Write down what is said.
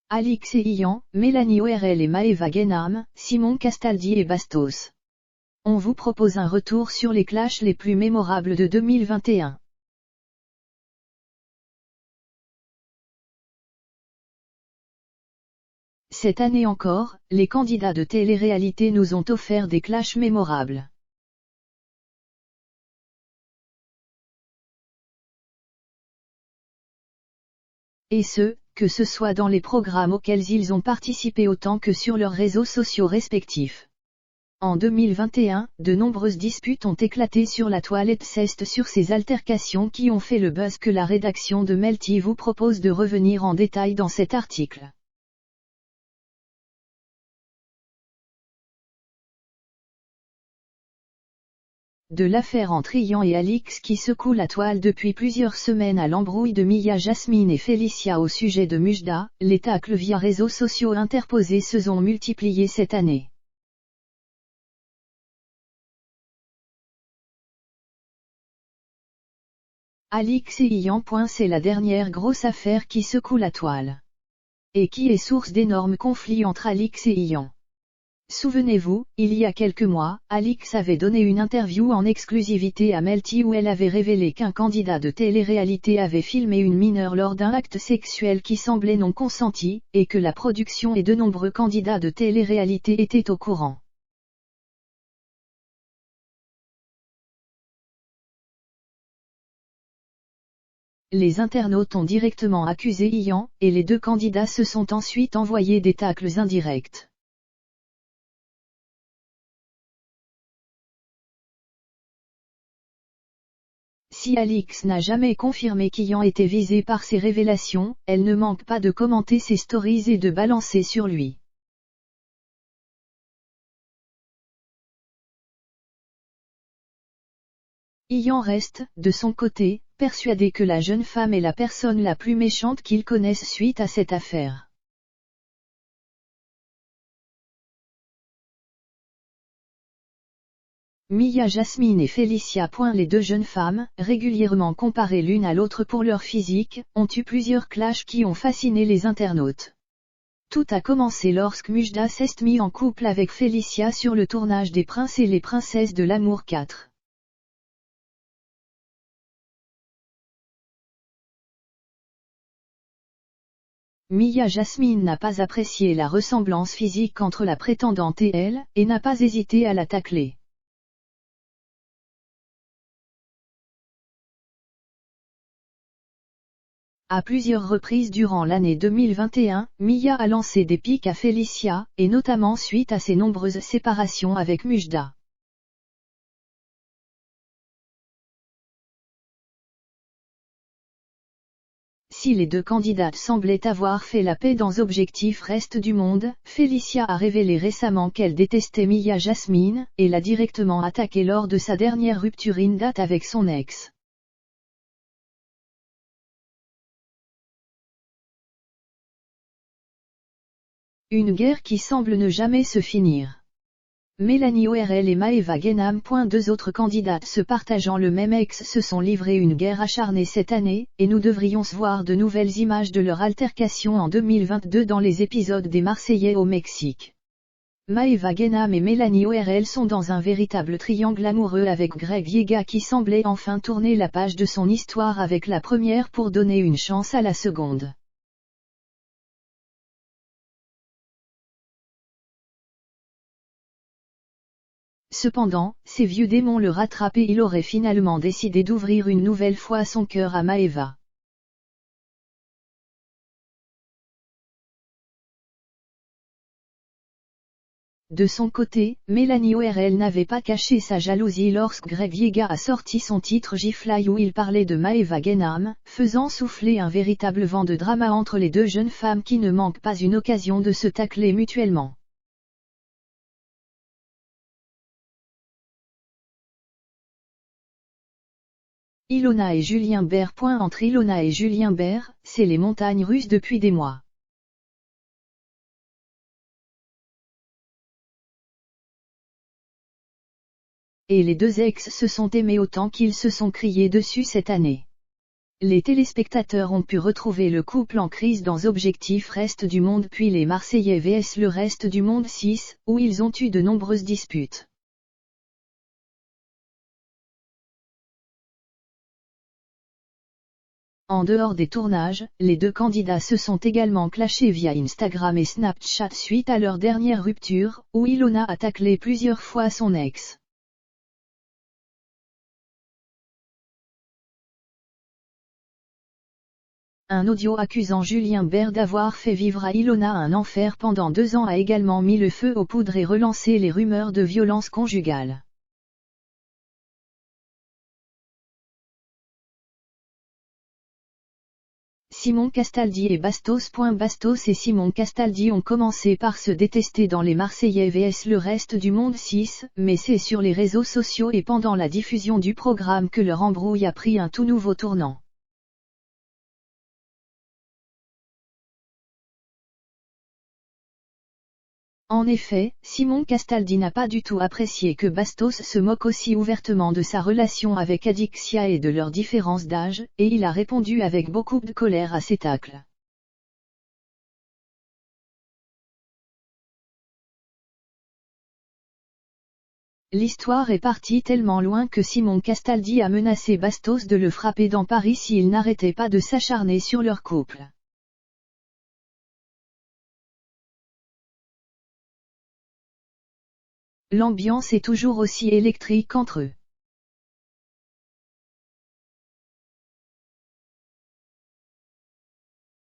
Alix et Ian, Mélanie ORL et Maëva Guénam, Simon Castaldi et Bastos. On vous propose un retour sur les clashs les plus mémorables de 2021. Cette année encore, les candidats de télé-réalité nous ont offert des clashs mémorables. Et que ce soit dans les programmes auxquels ils ont participé autant que sur leurs réseaux sociaux respectifs. En 2021, de nombreuses disputes ont éclaté sur la toile c'est sur ces altercations qui ont fait le buzz que la rédaction de Melty vous propose de revenir en détail dans cet article. De l'affaire entre Ian et Alix qui secoue la toile depuis plusieurs semaines à l'embrouille de Mia Jasmine et Félicia au sujet de Mujda, les tacles via réseaux sociaux interposés se sont multipliés cette année. Alix et Ian. C'est la dernière grosse affaire qui secoue la toile. Et qui est source d'énormes conflits entre Alix et Ian. Souvenez-vous, il y a quelques mois, Alix avait donné une interview en exclusivité à Melty où elle avait révélé qu'un candidat de télé-réalité avait filmé une mineure lors d'un acte sexuel qui semblait non consenti, et que la production et de nombreux candidats de télé-réalité étaient au courant. Les internautes ont directement accusé Ian, et les deux candidats se sont ensuite envoyés des tacles indirects. Si Alix n'a jamais confirmé qu'Ian était visé par ces révélations, elle ne manque pas de commenter ses stories et de balancer sur lui. Ian reste, de son côté, persuadé que la jeune femme est la personne la plus méchante qu'il connaisse suite à cette affaire. Mia Jasmine et Félicia. Les deux jeunes femmes, régulièrement comparées l'une à l'autre pour leur physique, ont eu plusieurs clashs qui ont fasciné les internautes. Tout a commencé lorsque Mujda s'est mis en couple avec Félicia sur le tournage des Princes et les Princesses de l'amour 4. Mia Jasmine n'a pas apprécié la ressemblance physique entre la prétendante et elle, et n'a pas hésité à la tacler. À plusieurs reprises durant l'année 2021, Mia a lancé des piques à Félicia, et notamment suite à ses nombreuses séparations avec Mujda. Si les deux candidates semblaient avoir fait la paix dans Objectif Reste du Monde, Félicia a révélé récemment qu'elle détestait Mia Jasmine, et l'a directement attaquée lors de sa dernière rupture in date avec son ex. Une guerre qui semble ne jamais se finir. Mélanie ORL et Maëva Guénam. Deux autres candidates se partageant le même ex se sont livrées une guerre acharnée cette année, et nous devrions voir de nouvelles images de leur altercation en 2022 dans les épisodes des Marseillais au Mexique. Maëva Guénam et Mélanie ORL sont dans un véritable triangle amoureux avec Greg Yega qui semblait enfin tourner la page de son histoire avec la première pour donner une chance à la seconde. Cependant, ses vieux démons le rattrapent et il aurait finalement décidé d'ouvrir une nouvelle fois son cœur à Maëva. De son côté, Mélanie ORL n'avait pas caché sa jalousie lorsque Greg Yega a sorti son titre J-Fly où il parlait de Maëva Guénam, faisant souffler un véritable vent de drama entre les deux jeunes femmes qui ne manquent pas une occasion de se tacler mutuellement. Ilona et Julien Bert. Entre Ilona et Julien Bert, c'est les montagnes russes depuis des mois. Et les deux ex se sont aimés autant qu'ils se sont criés dessus cette année. Les téléspectateurs ont pu retrouver le couple en crise dans Objectif Reste du Monde puis les Marseillais vs le Reste du Monde 6, où ils ont eu de nombreuses disputes. En dehors des tournages, les deux candidats se sont également clashés via Instagram et Snapchat suite à leur dernière rupture, où Ilona a taclé plusieurs fois son ex. Un audio accusant Julien Bert d'avoir fait vivre à Ilona un enfer pendant 2 ans a également mis le feu aux poudres et relancé les rumeurs de violence conjugale. Simon Castaldi et Bastos. Bastos et Simon Castaldi ont commencé par se détester dans les Marseillais vs le Reste du Monde 6, mais c'est sur les réseaux sociaux et pendant la diffusion du programme que leur embrouille a pris un tout nouveau tournant. En effet, Simon Castaldi n'a pas du tout apprécié que Bastos se moque aussi ouvertement de sa relation avec Adixia et de leur différence d'âge, et il a répondu avec beaucoup de colère à ces tacles. L'histoire est partie tellement loin que Simon Castaldi a menacé Bastos de le frapper dans Paris s'il n'arrêtait pas de s'acharner sur leur couple. L'ambiance est toujours aussi électrique entre eux.